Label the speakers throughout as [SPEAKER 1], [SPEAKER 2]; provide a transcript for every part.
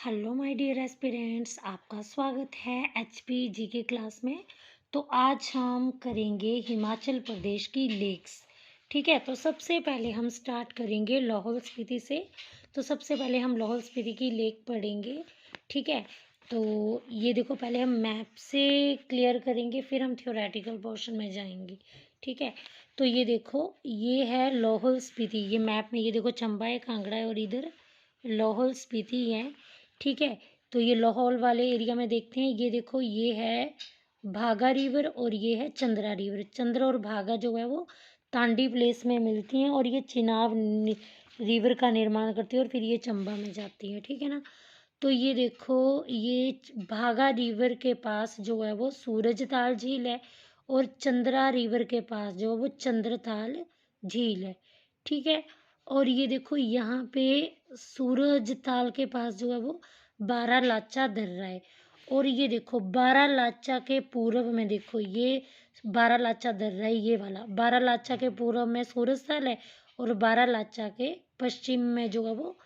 [SPEAKER 1] Hello my dear aspirants, आपका स्वागत है एचपी जीके क्लास में। तो आज हम करेंगे हिमाचल प्रदेश की लेक्स। ठीक है, तो सबसे पहले हम स्टार्ट करेंगे लाहौल स्पीति से। तो सबसे पहले हम लाहौल स्पीति की लेक पढ़ेंगे। ठीक है, तो ये देखो, पहले हम मैप से क्लियर करेंगे, फिर हम थ्योरेटिकल पोर्शन में जाएंगे। ठीक है, तो ये देखो, ये है लाहौल स्पीति। ये मैप में ये देखो, चंबा है, कांगड़ा है और इधर लाहौल स्पीति है। ठीक है, तो ये लाहौल वाले एरिया में देखते हैं। ये देखो, ये है भागा रिवर और ये है चंद्रा रिवर। चंद्र और भागा जो है वो तांडी प्लेस में मिलती हैं और ये चिनाब रिवर का निर्माण करती है और फिर ये चंबा में जाती है। ठीक है ना। तो ये देखो, ये भागा रिवर के पास जो है वो सूरजताल झील है और चंद्रा रिवर के पास जो है वो चंद्रताल झील है। ठीक है, और ये देखो, यहाँ पे सूरजताल के पास जो है वो बारालाचा दर्रा है। और ये देखो, बारालाचा के पूर्व में देखो, ये बारालाचा दर्रा है, ये वाला बारालाचा के पूर्व में सूरजताल है और बारालाचा के पश्चिम में जो है वो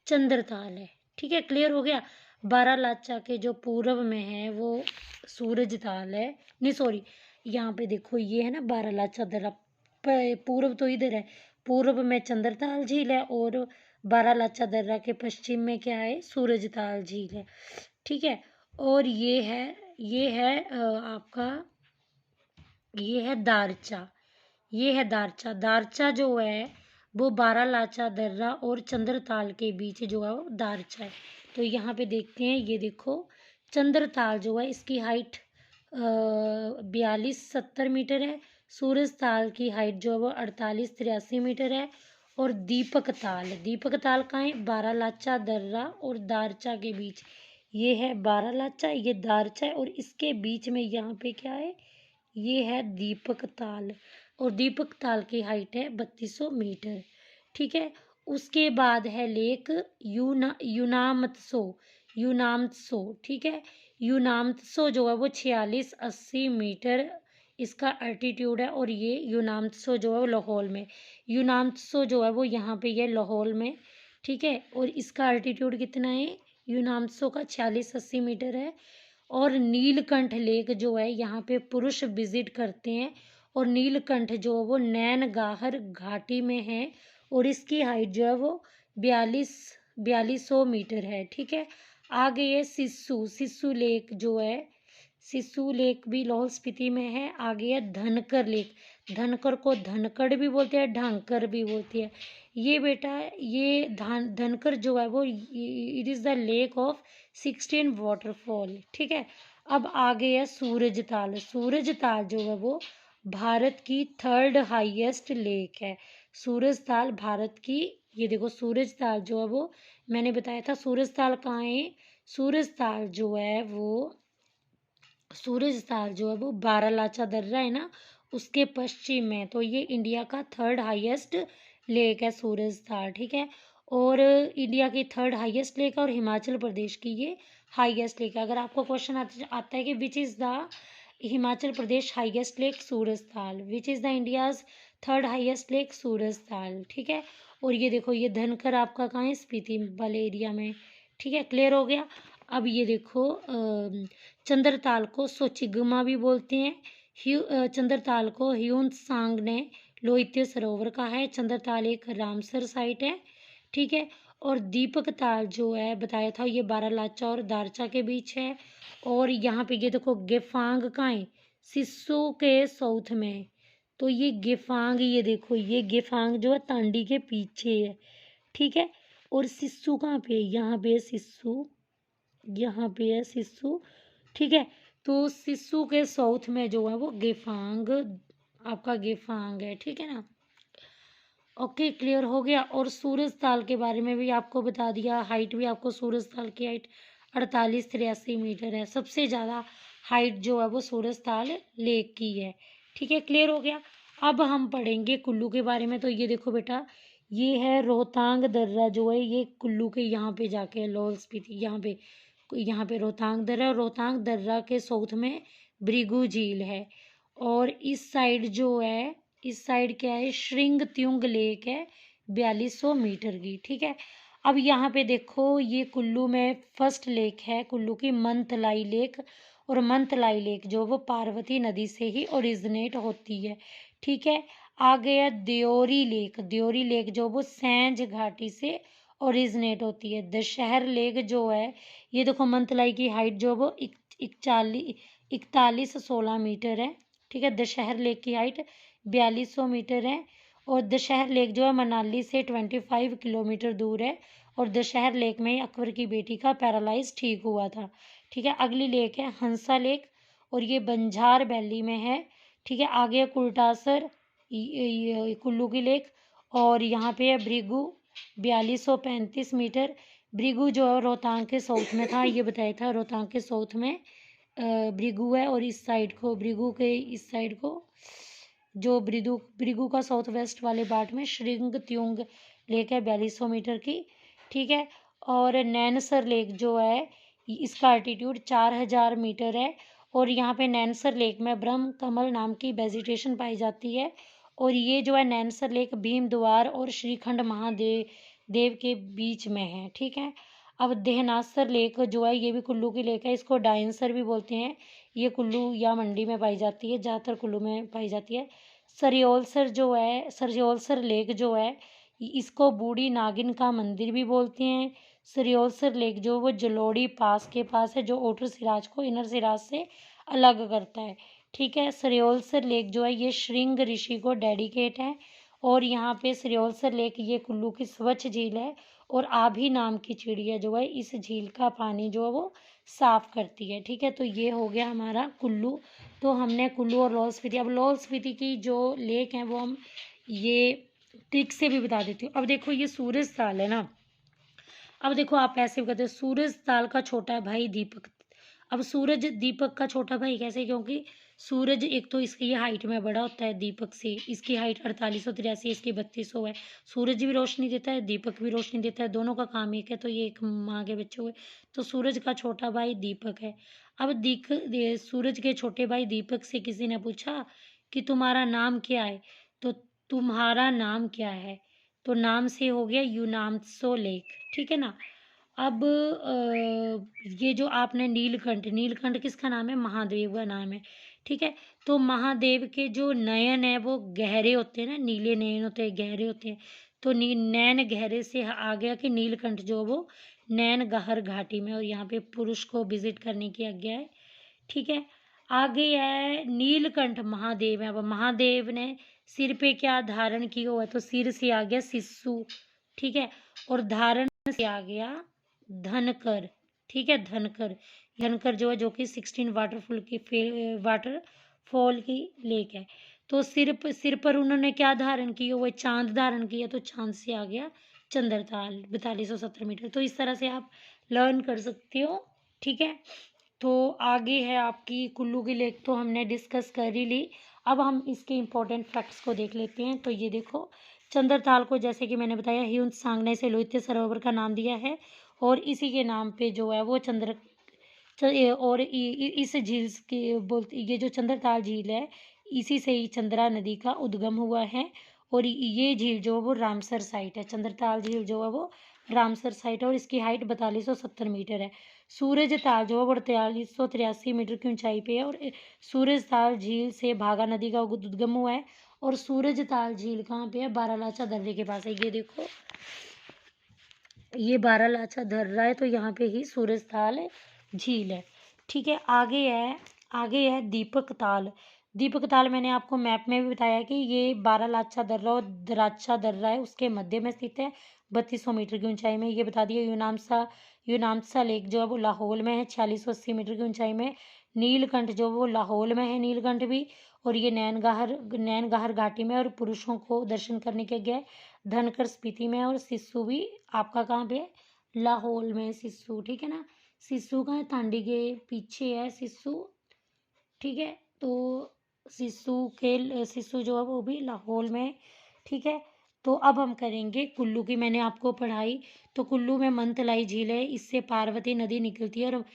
[SPEAKER 1] चंद्रताल है। ठीक है, क्लियर हो गया। बारालाचा के जो पूर्व में है वो सूरजताल है, नहीं सॉरी, यहाँ पे देखो, ये है ना बारालाचा दर्रा। पूर्व तो इधर है, पूर्व में चंद्रताल झील है और बारालाचा दर्रा के पश्चिम में क्या है, सूरजताल झील है। ठीक है, और ये है आपका, ये है दारचा। ये है दारचा। दारचा जो है वो बारालाचा दर्रा और चंद्रताल के बीच जो है वो दारचा है। तो यहाँ पे देखते हैं, ये देखो, चंद्रताल जो है इसकी हाइट 42-70 मीटर है। सूरजताल की हाइट जो है वो 48-83 मीटर है। और दीपक ताल कहाँ है, बारालाचा दर्रा और दारचा के बीच। ये है बारालाचा, ये दारचा है और इसके बीच में यहाँ पे क्या है, ये है दीपक ताल। और दीपक ताल की हाइट है 3200 मीटर। ठीक है, उसके बाद है लेक यूनामत्सो। ठीक है, यूनामत्सो जो है वो 46-80 मीटर इसका अल्टीट्यूड है और ये यूनामत्सो जो है वो लाहौल में, यूनामत्सो जो है वो यहाँ पे ये लाहौल में। ठीक है, और इसका अल्टीट्यूड कितना है, यूनामत्सो का 46-80 मीटर है। और नीलकंठ लेक जो है यहाँ पे पुरुष विजिट करते हैं और नीलकंठ जो है वो नैनगाहर घाटी में है और इसकी हाइट जो है वो 4200 मीटर है। ठीक है, आगे ये सिस्सू लेक जो है, सिस्सू लेक भी लाहौल स्पीति में है। आगे है धनकर लेक। धनकर को धनकड़ भी बोलते हैं, ढांकर भी बोलते हैं। ये बेटा, ये धनकर जो है वो, it is the lake of 16 waterfall. ठीक है, अब आगे है सूरजताल। सूरजताल जो है वो भारत की 3rd हाईएस्ट लेक है। सूरजताल भारत की, ये देखो, सूरजताल जो है वो, मैंने बताया था सूरजताल कहाँ है। सूरजताल जो है वो बारालाचा दर्रा है ना, उसके पश्चिम में। तो ये इंडिया का 3rd हाईएस्ट लेक है सूरजताल। ठीक है, और इंडिया की 3rd हाईएस्ट लेक है और हिमाचल प्रदेश की ये हाईएस्ट लेक है। अगर आपको क्वेश्चन आता है कि which is the Himachal Pradesh highest lake, Surajtal. Which is the India's 3rd highest lake, Surajtal. ठीक है, और ये देखो, ये धनकर आपका कहाँ है, स्पीति वाले एरिया में। ठीक है, क्लियर हो गया। अब ये देखो, चंद्रताल को सोचिगमा भी बोलते हैं। चंद्रताल को ह्यून सांग ने लोहित्य सरोवर कहा है। चंद्रताल एक रामसर साइट है। ठीक है, और दीपक ताल जो है बताया था, ये बारालाचा और दारचा के बीच है। और यहाँ पे ये देखो, गेफांग कहाँ है, सिस्सू के साउथ में। तो ये गेफांग, ये देखो, ये गेफांग जो है तांडी के पीछे है। ठीक है, और सिस्सू कहाँ पे है, यहाँ पे है सिस्सू, यहाँ पे है सिस्सू। ठीक है, तो सिस्सू के साउथ में जो है वो गेफांग, आपका गेफांग है। ठीक है ना। ओके, क्लियर हो गया। और सूरजताल के बारे में भी आपको बता दिया। हाइट भी आपको, सूरजताल की हाइट 48-83 मीटर है। सबसे ज़्यादा हाइट जो है वो सूरजताल लेक की है। ठीक है, क्लियर हो गया। अब हम पढ़ेंगे कुल्लू के बारे में। तो ये देखो बेटा, ये है रोहतांग दर्रा जो है, ये कुल्लू के यहाँ पे जाके है, लाहौल स्पीति यहाँ पे रोहतांग दर्रा। और रोहतांग दर्रा के साउथ में भृगु झील है। और इस साइड जो है, इस साइड क्या है, श्रिंग त्युंग लेक है 4200 मीटर की। ठीक है, अब यहाँ पे देखो ये कुल्लू में फर्स्ट लेक है कुल्लू की मंतलाई लेक, और मंतलाई लेक जो वो पार्वती नदी से ही ओरिजिनेट होती है। ठीक है, आ गया देओरी लेक जो वो सैंज घाटी से ओरिजिनेट होती है। दशहर लेक जो है ये देखो मंतलाई की हाइट जो वो 4116 मीटर है। ठीक है, दशहर लेक की हाइट 4200 मीटर है। और दशहर लेक जो है मनाली से 25 किलोमीटर दूर है। और दशहर लेक में अकबर की बेटी का पैरालाइज ठीक हुआ था। ठीक है, अगली लेक है हंसा लेक, और ये बंजार वैली में है। ठीक है, आगे कुलटासर कुल्लू की लेक, और यहाँ पे है भृगु 4235 मीटर। भृगु जो है रोहतांग के साउथ में था, ये बताया था रोहतांग के साउथ में भृगु है, और इस साइड को भृगु के इस साइड को जो भृगु का साउथ वेस्ट वाले पार्ट में श्रृंग त्युंग लेक है 4200 मीटर की। ठीक है, और नैनसर लेक जो है इसका अल्टीट्यूड 4000 मीटर है। और यहाँ पे नैनसर लेक में ब्रह्म कमल नाम की वेजिटेशन पाई जाती है। और ये जो है नैनसर लेक भीम द्वार और श्रीखंड महादेव देव के बीच में है। ठीक है, अब देहनासर लेक जो है ये भी कुल्लू की लेक है, इसको डायंसर भी बोलते हैं। ये कुल्लू या मंडी में पाई जाती है, ज़्यादातर कुल्लू में पाई जाती है। सरियोलसर लेक जो है इसको बूढ़ी नागिन का मंदिर भी बोलते हैं। सरियोलसर लेक जो वो जलोड़ी पास के पास है, जो आउटर सिराज को इनर सिराज से अलग करता है। ठीक है, सरियोलसर लेक जो है ये श्रृंग ऋषि को डेडिकेट है। और यहाँ पे सरियोलसर लेक ये कुल्लू की स्वच्छ झील है, और आभी नाम की चिड़िया जो है इस झील का पानी जो है वो साफ करती है। ठीक है, तो ये हो गया हमारा कुल्लू। तो हमने कुल्लू और लाहौल स्पीति, अब लाहौल स्पीति की जो लेक हैं वो हम ये ट्रिक से भी बता देती हूँ। अब देखो ये सूरज ताल है ना, अब देखो आप ऐसे भी कहते हैं सूरज ताल का छोटा भाई दीपक। अब सूरज दीपक का छोटा भाई कैसे, क्योंकि सूरज एक तो इसकी ये हाइट में बड़ा होता है दीपक से, इसकी हाइट 4883, इसकी 3200 है। सूरज भी रोशनी देता है, दीपक भी रोशनी देता है, दोनों का काम एक है, तो ये एक माँ के बच्चे हुए। तो सूरज का छोटा भाई दीपक है। अब सूरज के छोटे भाई दीपक से किसी ने पूछा कि तुम्हारा नाम क्या है, तो तुम्हारा नाम क्या है, तो नाम से हो गया यूनाम्सो लेक। ठीक है ना। अब ये जो आपने नीलकंठ किसका नाम है, महादेव का नाम है। ठीक है, तो महादेव के जो नयन है वो गहरे होते हैं ना, नीले नयन होते हैं, गहरे होते हैं। तो नैन गहरे से आ गया कि नीलकंठ जो वो नैन गहर घाटी में, और यहाँ पे पुरुष को विजिट करने की आज्ञा है। ठीक है, आगे है नीलकंठ महादेव है। अब महादेव ने सिर पे क्या धारण किया हुआ है, तो सिर से आ गया सिस्सू। ठीक है, और धारण से आ गया धनकर। ठीक है, धनकर जो है जो कि 16 वाटरफॉल की लेक है। तो सिर पर उन्होंने क्या धारण किया, वो चांद धारण किया, तो चांद से आ गया चंद्रताल 4270 मीटर। तो इस तरह से आप लर्न कर सकते हो। ठीक है, तो आगे है आपकी कुल्लू की लेक, तो हमने डिस्कस कर ही ली। अब हम इसके इम्पोर्टेंट फैक्ट्स को देख लेते हैं। तो ये देखो चंद्रताल को जैसे कि मैंने बताया ह्यून सांग ने से लोहित सरोवर का नाम दिया है, और इसी के नाम पे जो है वो और इस झील के बोलते ये जो चंद्रताल झील है इसी से ही चंद्रा नदी का उद्गम हुआ है। और ये झील जो है वो रामसर साइट है, चंद्रताल झील जो है वो रामसर साइट है, और इसकी हाइट 4270 मीटर है। सूरज ताल जो है वो 4383 मीटर की ऊंचाई पे है, और सूरज ताल झील से भागा नदी का उद्गम हुआ है। और सूरज ताल झील कहाँ पे है, बारालाचा दर्रे के पास है। ये देखो ये बारालाचा दर्रा है, तो यहाँ पे ही सूरज ताल झील है। ठीक है, आगे है दीपक ताल मैंने आपको मैप में भी बताया कि ये बारालाचा दर्रा और दराचा दर्रा है, उसके मध्य में स्थित है 3200 मीटर की ऊंचाई में। ये बता दिया यूनामसा लेक जो है वो लाहौल में है 4680 मीटर की ऊंचाई में। नीलकंठ जो वो लाहौल में है, नीलकंठ भी। और ये नैनगाहर घाटी में, और पुरुषों को दर्शन करने के गए। धनकर स्पीति में, और सिस्सू भी आपका कहाँ पे है, लाहौल में सिस्सू। ठीक है ना, सिस्सू का है तांडी के पीछे है सिस्सू। ठीक है, तो सिस्सू जो है वो भी लाहौल में। ठीक है, तो अब हम करेंगे कुल्लू की। मैंने आपको पढ़ाई तो कुल्लू में मंतलाई झील है, इससे पार्वती नदी निकलती है। और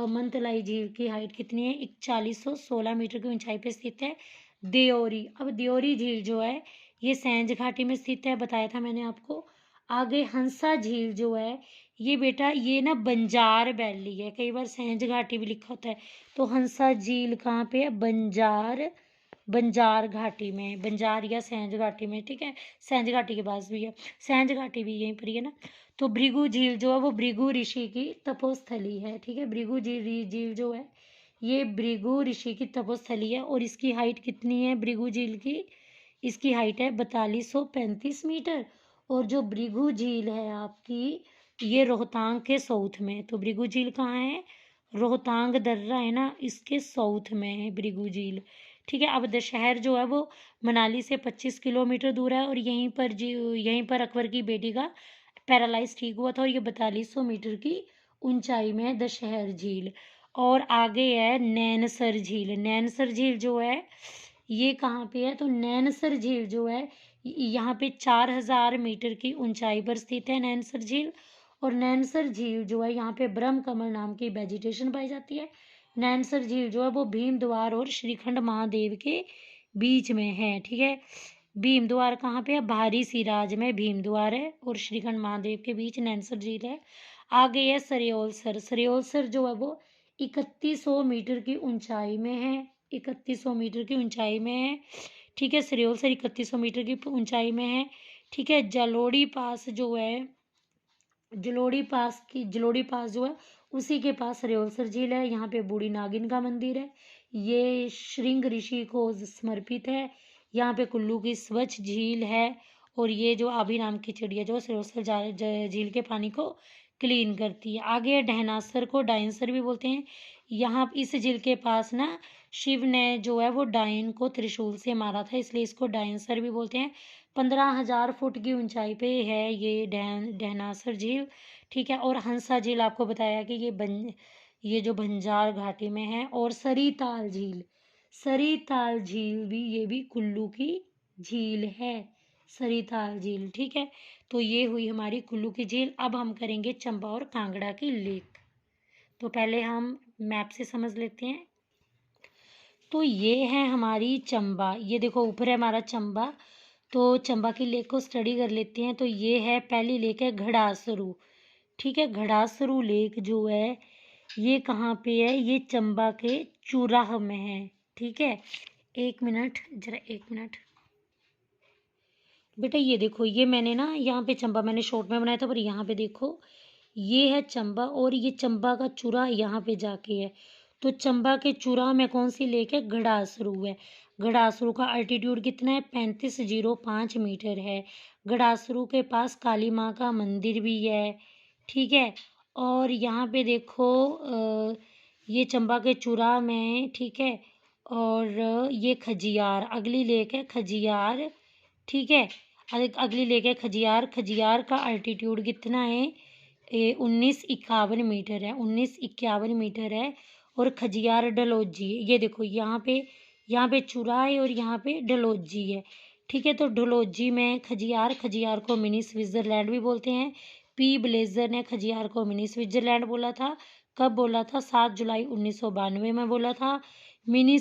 [SPEAKER 1] मंतलाई झील की हाइट कितनी है, 4116 मीटर की ऊंचाई पे स्थित है। अब देओरी झील जो है ये सैंज घाटी में स्थित है, बताया था मैंने आपको। आगे हंसा झील जो है ये बेटा ये ना बंजार वैली है, कई बार सैंज घाटी भी लिखा होता है। तो हंसा झील कहाँ पे है? बंजार घाटी में, बंजार या सैंज घाटी में, ठीक है। सैंज घाटी के पास भी है, सैंज घाटी भी यहीं पर ही है ना। तो भृगु झील जो है वो भृगु ऋषि की तपोस्थली है, ठीक है। भृगु झील जो है ये भृगु ऋषि की तपोस्थली है। और इसकी हाइट कितनी है भृगु झील की? इसकी हाइट है 4235 मीटर। और जो भृगु झील है आपकी ये रोहतांग के साउथ में। तो भृगु झील कहाँ है? रोहतांग दर्रा है ना, इसके साउथ में है भृगु झील, ठीक है। अब शहर जो है वो मनाली से 25 किलोमीटर दूर है। और यहीं पर अकबर की बेटी का पैरालाइज ठीक हुआ था। और ये 4200 मीटर की ऊंचाई में है दशहर झील। और आगे है नैनसर झील। नैनसर झील जो है ये कहाँ पे है? तो नैनसर झील जो है यहाँ पे 4000 मीटर की ऊंचाई पर स्थित है नैनसर झील। और नैनसर झील जो है यहाँ पे ब्रह्म कमल नाम की वेजिटेशन पाई जाती है। नैनसर झील जो है वो भीम द्वार और श्रीखंड महादेव के बीच में है, ठीक है। भीम द्वार कहाँ पे है? भारी सिराज में भीम द्वार है और श्रीखंड महादेव के बीच नैनसर झील है। आगे है सरयोलसर। सरयोलसर जो है वो 3100 मीटर की ऊंचाई में है, 3100 मीटर की ऊंचाई में है, ठीक है। सरयोलसर 3100 मीटर की ऊंचाई में है, ठीक है। जलोड़ी पास जो है जलोड़ी पास जो है उसी के पास सरयोलसर झील है। यहाँ पे बूढ़ी नागिन का मंदिर है, ये श्रृंग ऋषि को समर्पित है। यहाँ पे कुल्लू की स्वच्छ झील है। और ये जो आभी नाम की चिड़िया जो सरयोलसर झील के पानी को क्लीन करती है। आगे ढहनासर को डायनसर भी बोलते हैं। यहाँ इस झील के पास ना शिव ने जो है वो डायन को त्रिशूल से मारा था, इसलिए इसको डायनसर भी बोलते हैं। 15,000 फुट की ऊंचाई पे है ये ढहनासर झील, ठीक है। और हंसा झील आपको बताया कि ये जो बंजार घाटी में है। और सरिताल झील भी ये भी कुल्लू की झील है, सरिताल झील, ठीक है। तो ये हुई हमारी कुल्लू की झील। अब हम करेंगे चंबा और कांगड़ा की लेक। तो पहले हम मैप से समझ लेते हैं। तो ये है हमारी चंबा, ये देखो ऊपर है हमारा चंबा। तो चंबा की लेक को स्टडी कर लेते हैं। तो ये है पहली लेक है घड़ासरू, ठीक है। घड़ासरू लेक जो है ये कहाँ पे है? ये चंबा के चुराह में है, ठीक है। एक मिनट, जरा एक मिनट बेटा, ये देखो ये मैंने ना यहाँ पे चंबा मैंने शॉर्ट में बनाया था, पर यहाँ पे देखो ये है चंबा और ये चंबा का चूरा यहाँ पे जाके है। तो चंबा के चूरा में कौन सी लेक है? घड़ासरू है। घड़ासरू का अल्टीट्यूड कितना है? 3505 मीटर है। घड़ासरू के पास काली माँ का मंदिर भी है, ठीक है। और यहाँ पे देखो ये चंबा के चूरा में, ठीक है। और ये खजियार अगली लेक है, खजियार, ठीक है। अगली लेक है खजियार। खजियार का अल्टीट्यूड कितना है? 1951 मीटर है, 1951 मीटर है। और खजियार डलोजी, ये देखो यहाँ पे चूरा है और यहाँ पे डलोजी है, ठीक है। तो डलोजी में खजियार को मिनी स्विट्जरलैंड भी बोलते हैं। पी ब्लेजर ने खजियार को मिनी स्विट्जरलैंड बोला था। कब बोला था? 7 जुलाई 1992 में बोला था। मिनी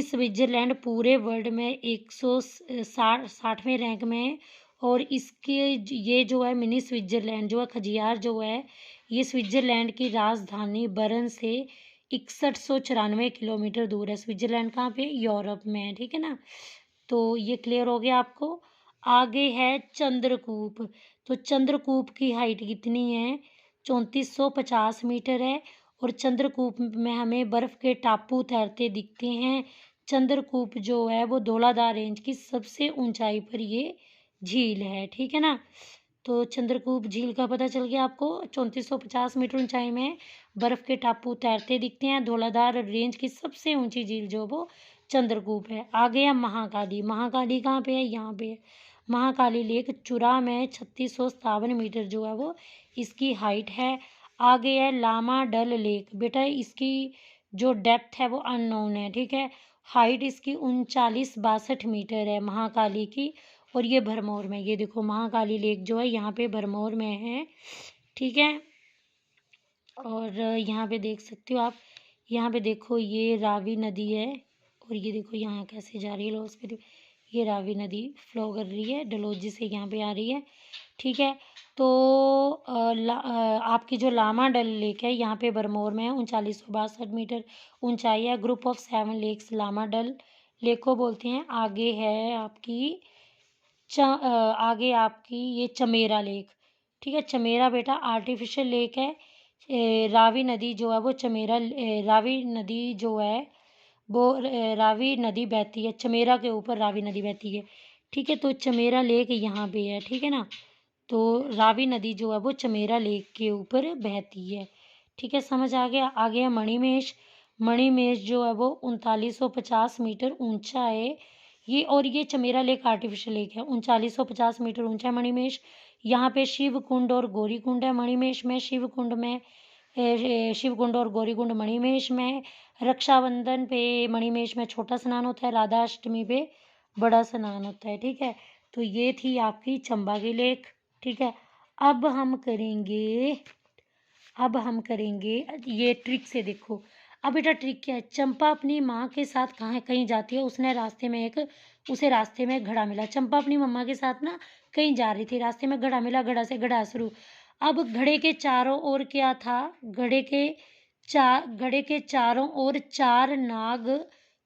[SPEAKER 1] स्विट्जरलैंड पूरे वर्ल्ड में 160वें रैंक में है। और इसके ये जो है मिनी स्विट्जरलैंड जो है खजियार जो है ये स्विट्जरलैंड की राजधानी बर्न से 6194 किलोमीटर दूर है। स्विट्जरलैंड कहाँ पे? यूरोप में है, ठीक है ना। तो ये क्लियर हो गया आपको। आगे है चंद्रकूप। तो चंद्रकूप की हाइट कितनी है? 3450 मीटर है। और चंद्रकूप में हमें बर्फ के टापू तैरते दिखते हैं। चंद्रकूप जो है वो धौलाधार रेंज की सबसे ऊंचाई पर ये झील है, ठीक है ना। तो चंद्रकूप झील का पता चल गया आपको। 3450 मीटर ऊंचाई में बर्फ के टापू तैरते दिखते हैं। धौलाधार रेंज की सबसे ऊंची झील जो वो चंद्रकूप है। आगे है महाकाली। महाकाली कहाँ पे है? यहाँ पे है। महाकाली लेक चुरा में 3657 मीटर जो है वो इसकी हाइट है। आगे है लामा डल लेक। बेटा इसकी जो डेप्थ है वो अननोन है, ठीक है। हाइट इसकी 3962 मीटर है महाकाली की। और ये भरमौर में, ये देखो महाकाली लेक जो है यहाँ पे भरमौर में है, ठीक है। और यहाँ पे देख सकते हो आप, यहाँ पे देखो ये रावी नदी है। और ये देखो यहाँ कैसे जा रही है लो उस पर, ये रावी नदी फ्लो कर रही है, डलहौजी से यहाँ पे आ रही है। ठीक है, तो आपकी जो लामा डल लेक है यहाँ पे बरमोर में है, 3962 मीटर ऊंचाई है। Group of 7 lakes Lama Dal lake को बोलते हैं। आगे है आपकी आगे आपकी ये चमेरा लेक। ठीक है, चमेरा बेटा आर्टिफिशियल लेक है। रावी नदी जो है वो रावी नदी जो है वो रावी नदी बहती है, चमेरा के ऊपर रावी नदी बहती है। ठीक है, तो चमेरा लेक यहाँ पे है। ठीक है ना, तो रावी नदी जो है वो चमेरा लेक के ऊपर बहती है। ठीक है, समझ आ गया। आगे है मणिमहेश। मणिमहेश जो है वो 3950 मीटर ऊंचा है। ये चमेरा लेक आर्टिफिशियल लेक है। 3950 मीटर ऊंचा है मणिमहेश। यहाँ पे शिव कुंड और गौरी कुंड है। मणिमहेश में शिव कुंड और गौरी कुंड मणिमहेश में। रक्षाबंधन पे मणिमहेश में छोटा स्नान होता है, राधा अष्टमी पे बड़ा स्नान होता है। ठीक है, तो ये थी आपकी चंबा की लेक। ठीक है, अब हम करेंगे ये ट्रिक से। देखो अब बेटा ट्रिक क्या है। चंपा अपनी माँ के साथ कहीं जाती है। उसे रास्ते में घड़ा मिला। चंपा अपनी मम्मा के साथ ना कहीं जा रही थी, रास्ते में घड़ा मिला, घड़ा से घड़ासरू। अब घड़े के चारों ओर क्या था, घड़े के चारों ओर 4 नाग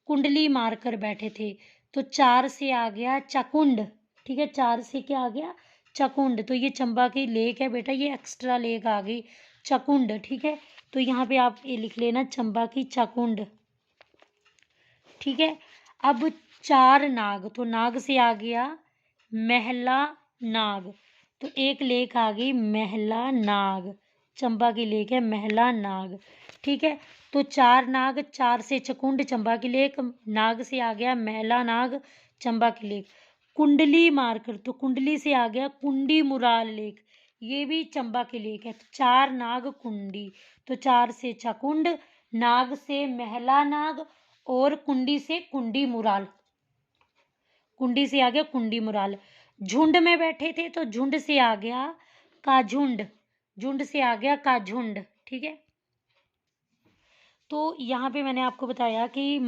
[SPEAKER 1] कुंडली मारकर बैठे थे। तो 4 से आ गया चकुंड। ठीक है, 4 से क्या आ गया, चकुंड। तो ये चंबा की लेक है बेटा, ये एक्स्ट्रा लेक आ गई चकुंड। ठीक है, तो यहाँ पे आप ये लिख लेना चंबा की चकुंड। ठीक है, अब 4 नाग, तो नाग से आ गया महला नाग। तो एक लेक आ गई महला नाग, चंबा की लेक है महला नाग। ठीक है, तो 4 नाग, 4 से चकुंड चंबा की लेक, नाग से आ गया महला नाग चंबा की लेक। कुंडली मारकर, तो कुंडली से आ गया कुंडी मुराल लेक, ये भी चंबा की लेक है। तो 4 नाग कुंडी, तो 4 से चकुंड, नाग से महला नाग और कुंडी से कुंडी मुराल। कुंडी से आ गया कुंडी मुराल। झुंड में बैठे थे तो झुंड से आ गया काझुंड, झुंड से आ गया काझुंड। ठीक है, तो यहाँ पे मैंने आपको बताया कि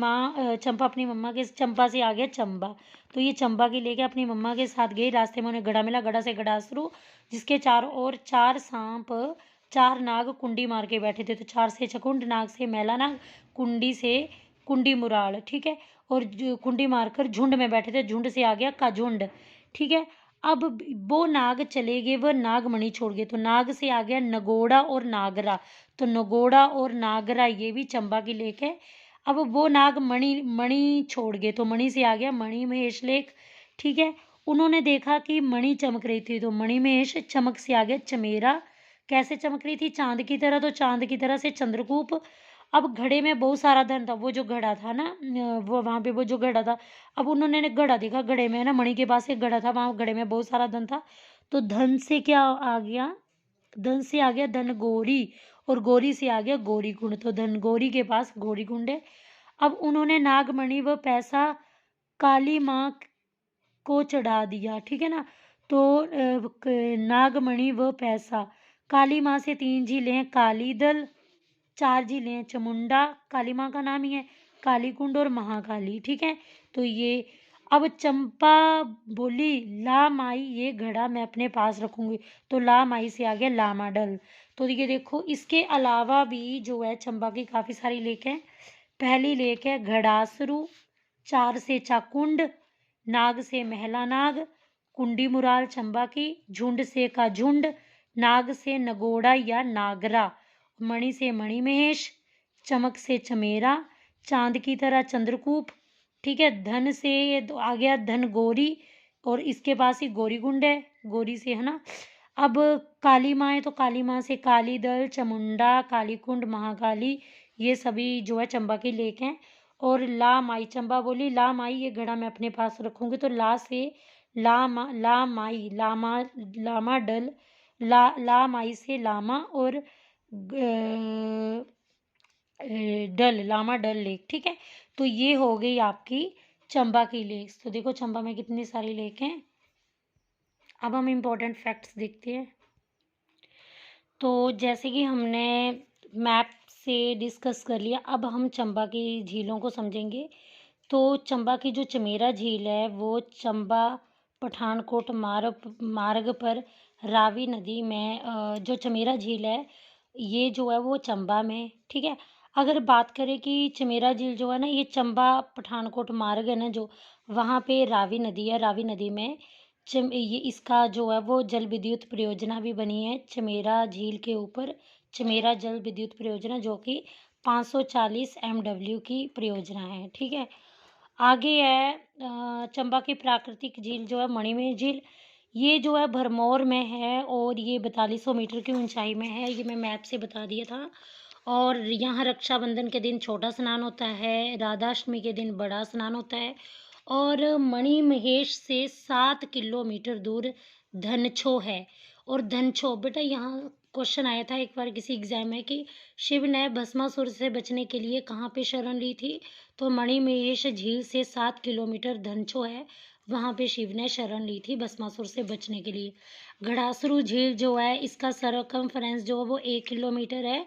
[SPEAKER 1] चंपा अपनी मम्मा के, चंपा से आ गया चंबा। तो ये चंबा की लेके अपनी मम्मा के साथ गई, रास्ते में उन्हें गड़ा मिला, गड़ा से गड़ासरू, जिसके चारों ओर 4 सांप 4 नाग कुंडी मार के बैठे थे। तो 4 से चकुंड, नाग से मैला नाग, कुंडी से कुंडी मुराल। ठीक है, और कुंडी मारकर झुंड में बैठे थे, झुंड से आ गया काझुंड। ठीक है, अब वो नाग चले गए, वह नागमणि छोड़ गए। तो नाग से आ गया नगोड़ा और नागरा। तो नगोड़ा और नागरा ये भी चंबा की लेक है। अब वो नाग मणि छोड़ गए, तो मणि से आ गया मणिमहेश लेक। ठीक है, उन्होंने देखा कि मणि चमक रही थी, तो मणिमहेश, चमक से आ गया चमेरा। कैसे चमक रही थी, चांद की तरह। तो चांद की तरह से चंद्रकूप। अब घड़े में बहुत सारा धन था, वो जो घड़ा था ना, वो वहाँ पे वो जो घड़ा था। अब उन्होंने घड़ा देखा, घड़े में ना मणि के पास एक घड़ा था, वहाँ घड़े में बहुत सारा धन था। तो धन से क्या आ गया, धन से आ गया धन गौरी, और गौरी से आ गया गौरी कुंड। तो धन गौरी के पास गौरी कुंड है। अब उन्होंने नागमणि व पैसा काली माँ को चढ़ा दिया। ठीक है ना, तो नागमणि व पैसा, काली माँ से 3 झीलें हैं, काली दल, 4 झीलें हैं, चमुंडा काली माँ का नाम ही है, काली कुंड और महाकाली। ठीक है, तो ये, अब चंपा बोली ला माई ये घड़ा मैं अपने पास रखूंगी। तो ला माई से आ गया लामा डल। तो ये देखो, इसके अलावा भी जो है चंबा की काफ़ी सारी लेक हैं। पहली लेक है घड़ासरू, 4 से चाकुंड, नाग से महला नाग, कुंडी मुराल चंबा की, झुंड से का झुंड, नाग से नगोड़ा या नागरा, मणि से मणिमहेश, चमक से चमेरा, चांद की तरह चंद्रकूप। ठीक है, धन से ये आ गया धन गौरी, और इसके पास ही गौरी कुंड है, गौरी से, है ना। अब काली माँ है, तो काली माँ से काली दल, चमुंडा, काली कुंड, महाकाली, ये सभी जो है चंबा की लेक हैं। और ला माई, चंबा बोली ला माई ये घड़ा मैं अपने पास रखूंगी। तो ला से ला माई, लामा डल, ला माई से लामा, और डल, लामा डल लेक। ठीक है, तो ये हो गई आपकी चंबा की लेक। तो देखो चंबा में कितनी सारी लेक हैं। अब हम इम्पोर्टेंट फैक्ट्स देखते हैं। तो जैसे कि हमने मैप से डिस्कस कर लिया, अब हम चंबा की झीलों को समझेंगे। तो चंबा की जो चमेरा झील है वो चंबा पठानकोट मार्ग पर रावी नदी में जो चमेरा झील है ये जो है वो चंबा में, ठीक है। अगर बात करें कि चमेरा झील जो है ना ये चंबा पठानकोट मार्ग है ना जो, वहाँ पे रावी नदी है, रावी नदी में ये इसका जो है वो जल विद्युत परियोजना भी बनी है चमेरा झील के ऊपर। चमेरा जल विद्युत परियोजना जो कि 540 MW की परियोजना है, ठीक है। आगे है चंबा की प्राकृतिक झील जो है मणिमय झील। ये जो है भरमौर में है और ये 4200 मीटर की ऊंचाई में है, ये मैं मैप से बता दिया था। और यहाँ रक्षाबंधन के दिन छोटा स्नान होता है, राधाष्टमी के दिन बड़ा स्नान होता है। और मणिमहेश से 7 किलोमीटर दूर धनछो है। और धनछो बेटा यहाँ क्वेश्चन आया था एक बार किसी एग्जाम में कि शिव ने भस्मासुर से बचने के लिए कहाँ पे शरण ली थी, तो मणिमहेश झील से 7 किलोमीटर धनछो है, वहाँ पे शिव ने शरण ली थी भस्मासुर से बचने के लिए। घड़ासरू झील जो है इसका सरकमफ्रेंस जो है वो 1 किलोमीटर है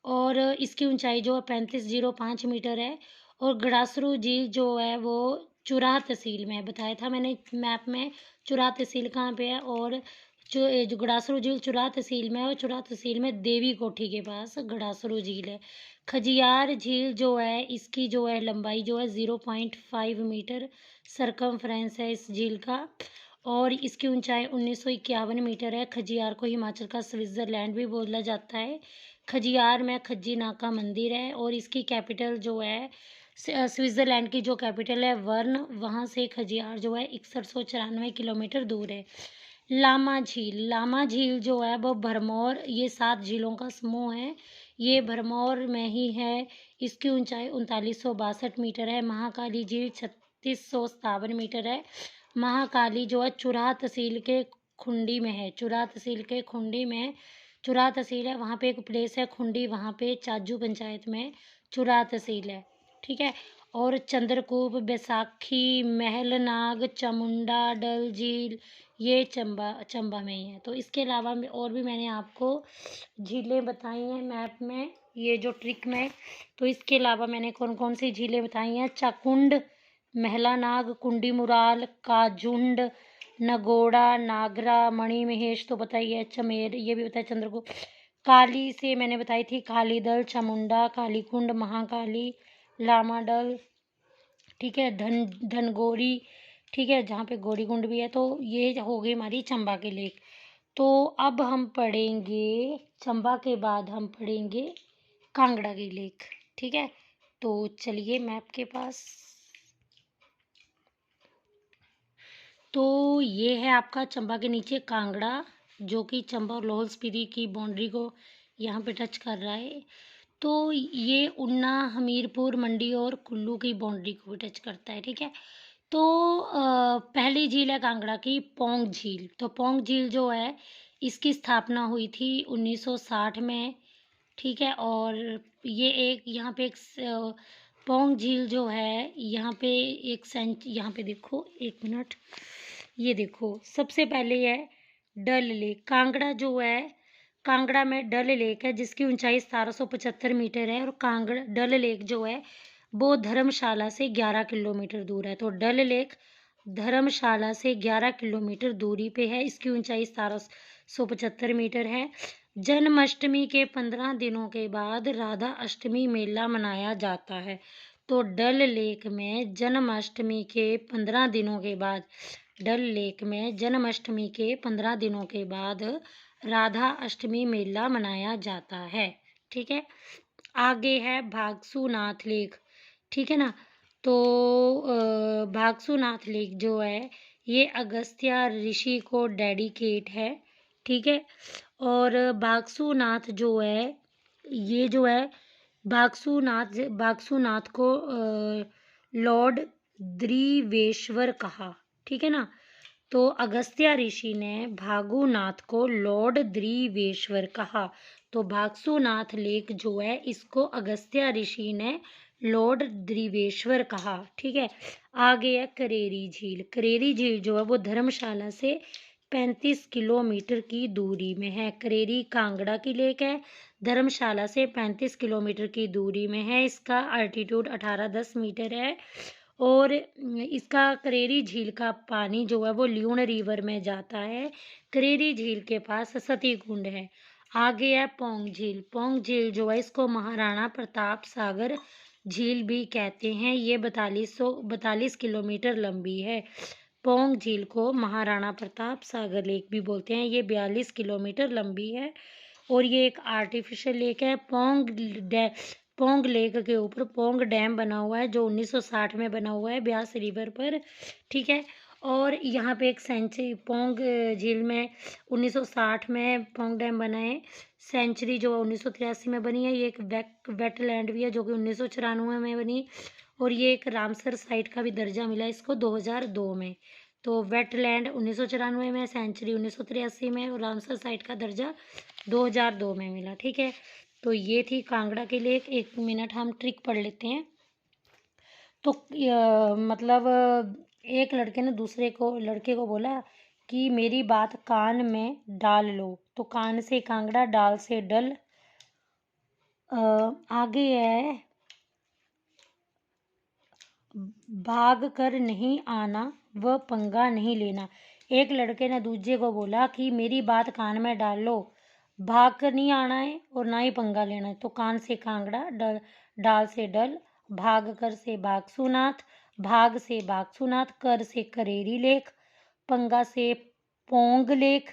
[SPEAKER 1] और इसकी ऊंचाई जो है 3505 मीटर है। और घड़ासरू झील जो है वो चुराह तहसील में है, बताया था मैंने मैप में चुराह तहसील कहाँ पे है। और जो घड़ासरू झील चुराह तहसील में है और चुराह तहसील में देवी कोठी के पास घड़ासरू झील है। खजियार झील जो है इसकी जो है लंबाई जो है 0.5 मीटर सरकमफ्रेंस है इस झील का। और इसकी ऊंचाई 1951 मीटर है। खजियार को हिमाचल का स्विट्ज़रलैंड भी बोला जाता है। खजियार में खज्जी नाका मंदिर है और इसकी कैपिटल जो है स्विट्ज़रलैंड की जो कैपिटल है वर्न, वहाँ से खजियार जो है 6194 किलोमीटर दूर है। लामा झील जो है वो भरमौर, ये 7 झीलों का समूह है, ये भरमौर में ही है। इसकी ऊंचाई 3962 मीटर है। महाकाली झील 3657 मीटर है। महाकाली जो है चुराह तहसील के खुंडी में है, चुराह तहसील के खुंडी में चुराह तहसील है, वहाँ पे एक प्लेस है खुंडी, वहाँ पे चाजू पंचायत में चुराह तहसील है, ठीक है। और चंद्रकूप, बैसाखी, महलनाग, चामुंडा, डल झील ये चंबा में ही है। तो इसके अलावा और भी मैंने आपको झीलें बताई हैं मैप में, ये जो ट्रिक में। तो इसके अलावा मैंने कौन कौन सी झीलें बताई हैं, चाकुंड, महलानाग, कुंडी मुराल, काजुंड, नगोड़ा, नागरा, मणिमहेश तो बताई है, चमेर ये भी बताया, चंद्रगुप्त। काली से मैंने बताई थी कालीदल, चामुंडा, कालीकुंड, महाकाली, लामाडल, ठीक है, धनगोरी, ठीक है, जहाँ पे गौरी कुंड भी है। तो ये हो गई हमारी चंबा के लेक। तो अब हम पढ़ेंगे चंबा के बाद हम पढ़ेंगे कांगड़ा की लेक, ठीक है। तो चलिए मैप के पास। तो ये है आपका चंबा के नीचे कांगड़ा, जो कि चंबा और लाहौल स्पीति की बाउंड्री को यहाँ पे टच कर रहा है। तो ये उन्ना, हमीरपुर, मंडी और कुल्लू की बाउंड्री को भी टच करता है, ठीक है। तो पहली झील है कांगड़ा की पौंग झील। तो पौंग झील जो है इसकी स्थापना हुई थी 1960 में, ठीक है। और ये एक यहाँ पे एक पौंग झील जो है यहाँ पे यहाँ पे देखो एक मिनट, ये देखो सबसे पहले है डल लेक। कांगड़ा जो है, कांगड़ा में डल लेक है जिसकी ऊंचाई 1775 मीटर है। और कांगड़ा डल लेक जो है वो धर्मशाला से 11 किलोमीटर दूर है। तो डल लेक धर्मशाला से 11 किलोमीटर दूरी पे है, इसकी ऊंचाई 1775 मीटर है। जन्माष्टमी के 15 दिनों के बाद राधा अष्टमी मेला मनाया जाता है। तो डल लेक में जन्माष्टमी के 15 दिनों के बाद, डल लेक में जन्माष्टमी के 15 दिनों के बाद राधा अष्टमी मेला मनाया जाता है, ठीक है। आगे है भागसूनाथ लेक, ठीक है ना। तो भागसूनाथ लेक जो है ये अगस्त्य ऋषि को डेडिकेट है, ठीक है। और भागसूनाथ जो है ये जो है भागसूनाथ को लॉर्ड द्रिवेश्वर कहा, ठीक है ना। तो अगस्त्य ऋषि ने भागुनाथ को लॉर्ड द्रिवेश्वर कहा। तो भागसूनाथ लेक जो है इसको अगस्त्य ऋषि ने लॉर्ड द्रिवेश्वर कहा, ठीक है। आगे है करेरी झील। करेरी झील जो है वो धर्मशाला से 35 किलोमीटर की दूरी में है। करेरी कांगड़ा की लेक है, धर्मशाला से 35 किलोमीटर की दूरी में है। इसका अल्टीट्यूड 1810 मीटर है और इसका करेरी झील का पानी जो है वो ल्यूण रिवर में जाता है। करेरी झील के पास सती कुंड है। आगे है पौंग झील। पौंग झील जो है इसको महाराणा प्रताप सागर झील भी कहते हैं। ये 42 किलोमीटर लंबी है। पौंग झील को महाराणा प्रताप सागर लेक भी बोलते हैं। ये 42 किलोमीटर लंबी है और ये एक आर्टिफिशियल लेक है। पोंग लेक के ऊपर पोंग डैम बना हुआ है जो 1960 में बना हुआ है ब्यास रिवर पर। ठीक है। और यहाँ पे एक सेंचुरी पोंग झील में 1960 में पोंग डैम बना है। सेंचुरी जो 1983 में बनी है। ये एक वेटलैंड भी है जो कि 1994 में बनी। और ये एक रामसर साइट का भी दर्जा मिला इसको 2002 में। तो वेटलैंड 1994 में, सेंचुरी 1983 में और रामसर साइट का दर्जा 2002 में मिला। ठीक है। तो ये थी कांगड़ा के लिए। एक मिनट हम ट्रिक पढ़ लेते हैं। तो मतलब एक लड़के ने दूसरे लड़के को बोला कि मेरी बात कान में डाल लो। तो कान से कांगड़ा, डाल से डल। आगे है भाग कर नहीं आना व पंगा नहीं लेना। एक लड़के ने दूसरे को बोला कि मेरी बात कान में डाल लो, भाग कर नहीं आना है और ना ही पंगा लेना है। तो कान से कांगड़ा, डाल से डल, भाग कर से बागसुनाथ, भाग से बागसुनाथ, कर से करेरी लेक, पंगा से पोंग लेक।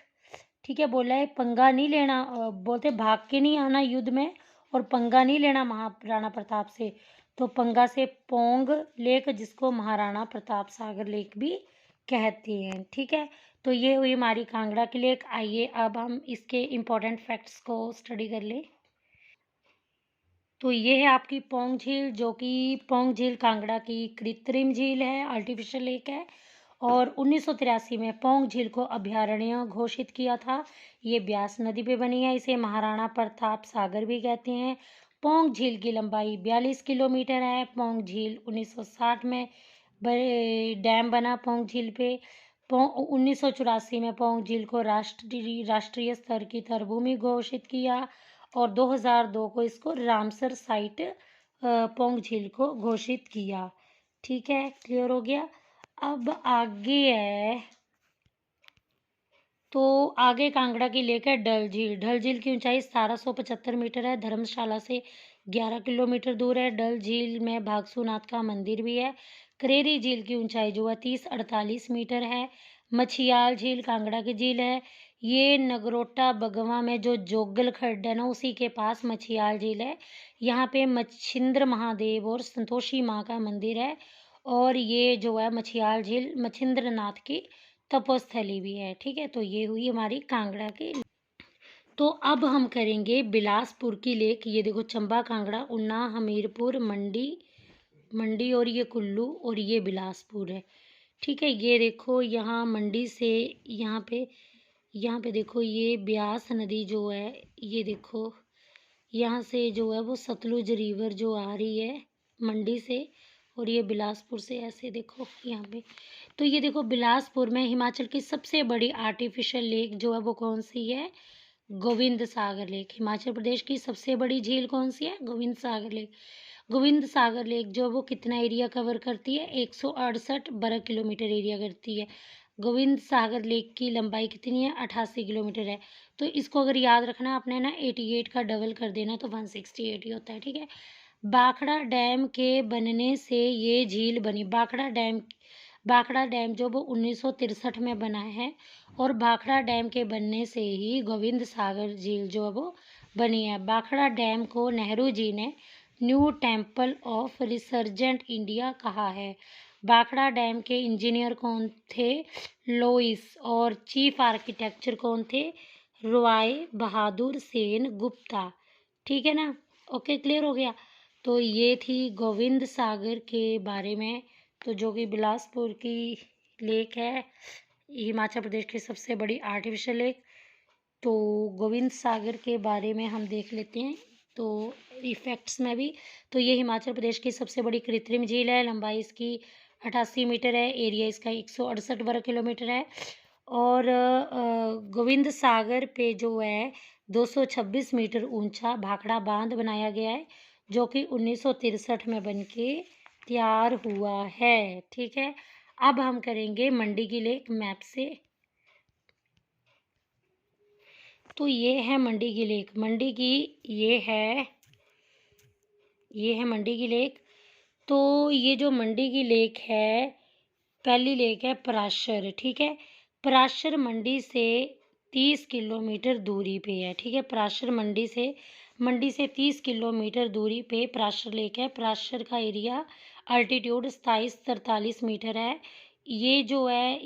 [SPEAKER 1] ठीक है। बोला है पंगा नहीं लेना, बोलते भाग के नहीं आना युद्ध में और पंगा नहीं लेना महाराणा प्रताप से। तो पंगा से पोंग लेक, जिसको महाराणा प्रताप सागर लेक भी कहते हैं। ठीक है। तो ये हुई हमारी कांगड़ा की लेक। आइए अब हम इसके इम्पोर्टेंट फैक्ट्स को स्टडी कर लें। तो ये है आपकी पोंग झील, जो कि पोंग झील कांगड़ा की कृत्रिम झील है, आर्टिफिशियल लेक है। और 1983 में पोंग झील को अभयारण्य घोषित किया था। ये ब्यास नदी पे बनी है। इसे महाराणा प्रताप सागर भी कहते हैं। पोंग झील की लंबाई 42 किलोमीटर है। पोंग झील 1960 में डैम बना पोंग झील पे। 1984 में पोंग झील को राष्ट्रीय स्तर की तरबूमी घोषित किया और 2002 को इसको रामसर साइट पोंग झील को घोषित किया। ठीक है। क्लियर हो गया। अब आगे है, तो आगे कांगड़ा की लेक है डल झील। डल झील की ऊंचाई 1775 मीटर है। धर्मशाला से 11 किलोमीटर दूर है। डल झील में भागसूनाथ का मंदिर भी है। करेरी झील की ऊंचाई जो है 30-48 मीटर है। मछियाल झील कांगड़ा की झील है। ये नगरोटा बगवा में जो जोगल खड्ड है ना, उसी के पास मछियाल झील है। यहाँ पे मच्छिंद्र महादेव और संतोषी माँ का मंदिर है। और ये जो है मछियाल झील मच्छिंद्र नाथ की तपोस्थली भी है। ठीक है। तो ये हुई हमारी कांगड़ा की। तो अब हम करेंगे बिलासपुर की लेक। ये देखो चंबा, कांगड़ा, उन्ना, हमीरपुर, मंडी और ये कुल्लू और ये बिलासपुर है। ठीक है। ये देखो यहाँ मंडी से यहाँ पे देखो ये ब्यास नदी जो है, ये देखो यहाँ से जो है वो सतलुज रिवर जो आ रही है मंडी से। और ये बिलासपुर से ऐसे देखो यहाँ पे। तो ये देखो बिलासपुर में हिमाचल की सबसे बड़ी आर्टिफिशियल लेक जो है वो कौन सी है? गोविंद सागर लेक। हिमाचल प्रदेश की सबसे बड़ी झील कौन सी है? गोविंद सागर लेक। गोविंद सागर लेक जो वो कितना एरिया कवर करती है? 168 वर्ग किलोमीटर एरिया करती है। गोविंद सागर लेक की लंबाई कितनी है? 88 किलोमीटर है। तो इसको अगर याद रखना आपने ना, 88 का डबल कर देना तो 168 ही होता है। ठीक है। भाखड़ा डैम के बनने से ये झील बनी। भाखड़ा डैम जो वो 1963 में बना है और भाखड़ा डैम के बनने से ही गोविंद सागर झील जो है वो बनी है। भाखड़ा डैम को नेहरू जी ने new temple of resurgent India कहा है। भाखड़ा डैम के इंजीनियर कौन थे? लोइस। और चीफ आर्किटेक्चर कौन थे? रॉय बहादुर सेन गुप्ता। ठीक है ना। ओके, क्लियर हो गया। तो ये थी गोविंद सागर के बारे में, तो जो कि बिलासपुर की लेक है, हिमाचल प्रदेश की सबसे बड़ी आर्टिफिशियल लेक। तो गोविंद सागर के बारे में हम देख लेते हैं। तो इफेक्ट्स में भी, तो ये हिमाचल प्रदेश की सबसे बड़ी कृत्रिम झील है। लंबाई इसकी 88 मीटर है। एरिया इसका 168 वर्ग किलोमीटर है। और गोविंद सागर पे जो है 226 मीटर ऊंचा भाखड़ा बांध बनाया गया है, जो कि 1963 में बन के तैयार हुआ है। ठीक है, अब हम करेंगे मंडी की लेक मैप से। तो ये है मंडी की लेक, ये है मंडी की लेक। तो ये जो मंडी की लेक है, पहली लेक है पराशर। ठीक है, पराशर मंडी से 30 किलोमीटर दूरी पे है। ठीक है, पराशर मंडी से 30 किलोमीटर दूरी पे पराशर लेक है। पराशर का एरिया अल्टीट्यूड 27-43 मीटर है। ये जो है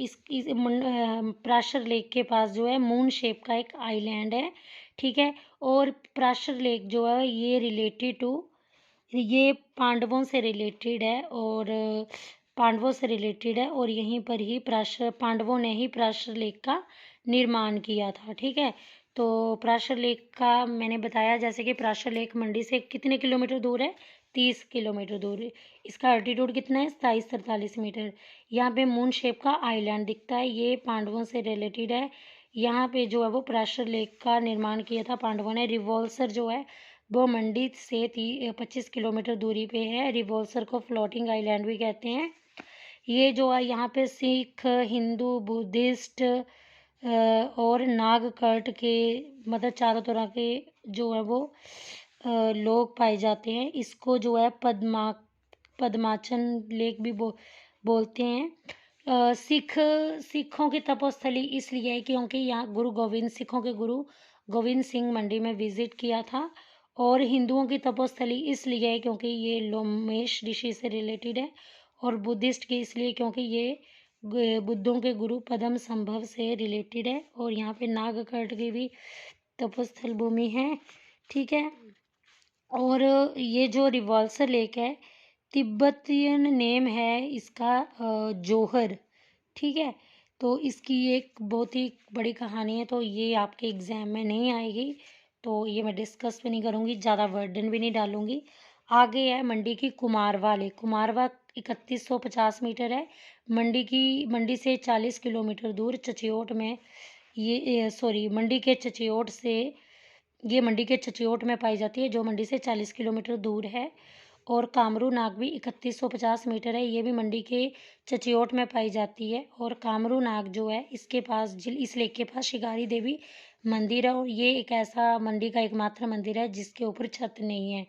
[SPEAKER 1] पराशर लेक के पास जो है मून शेप का एक आइलैंड है। ठीक है, और पराशर लेक जो है ये पांडवों से रिलेटेड है, और यहीं पर ही पांडवों ने ही पराशर लेक का निर्माण किया था। ठीक है, तो पराशर लेक का मैंने बताया, जैसे कि पराशर लेक मंडी से कितने किलोमीटर दूर है, 30 किलोमीटर दूर है। इसका अल्टीट्यूड कितना है, 27-43 मीटर। यहाँ पे मून शेप का आइलैंड दिखता है, ये पांडवों से रिलेटेड है। यहाँ पे जो है वो पराशर लेक का निर्माण किया था पांडवों ने। रिवॉल्सर जो है वो मंडी से 25 किलोमीटर दूरी पे है। रिवॉल्सर को फ्लोटिंग आइलैंड भी कहते हैं। ये जो है यहाँ पे सिख, हिंदू, बुद्धिस्ट और नागकर्ट के मतलब चारों तरह के जो है वो लोग पाए जाते हैं। इसको जो है पद्माचन लेक भी बोलते हैं। सिखों की तपोस्थली इसलिए है क्योंकि यहाँ सिखों के गुरु गोविंद सिंह मंडी में विजिट किया था। और हिंदुओं की तपोस्थली इसलिए है क्योंकि ये लोमेश ऋषि से रिलेटेड है। और बुद्धिस्ट की इसलिए क्योंकि ये बुद्धों के गुरु पद्म संभव से रिलेटेड है। और यहाँ पे नागकर्ट की भी तपोस्थल भूमि है। ठीक है, और ये जो रिवॉल्सर लेक है, तिब्बतियन नेम है इसका जोहर। ठीक है, तो इसकी एक बहुत ही बड़ी कहानी है, तो ये आपके एग्ज़ाम में नहीं आएगी, तो ये मैं डिस्कस भी नहीं करूँगी, ज़्यादा वर्डन भी नहीं डालूँगी। आगे है मंडी की कुमारवा लेक। कुमारवा 3150 मीटर है। मंडी से 40 किलोमीटर दूर चचियोट में मंडी के चचियोट में पाई जाती है, जो मंडी से 40 किलोमीटर दूर है। और कामरू नाग भी 3150 मीटर है, ये भी मंडी के चचियोट में पाई जाती है। और कामरू नाग जो है इस लेक के पास शिकारी देवी मंदिर है, और ये एक ऐसा मंडी का एकमात्र मंदिर है जिसके ऊपर छत नहीं है।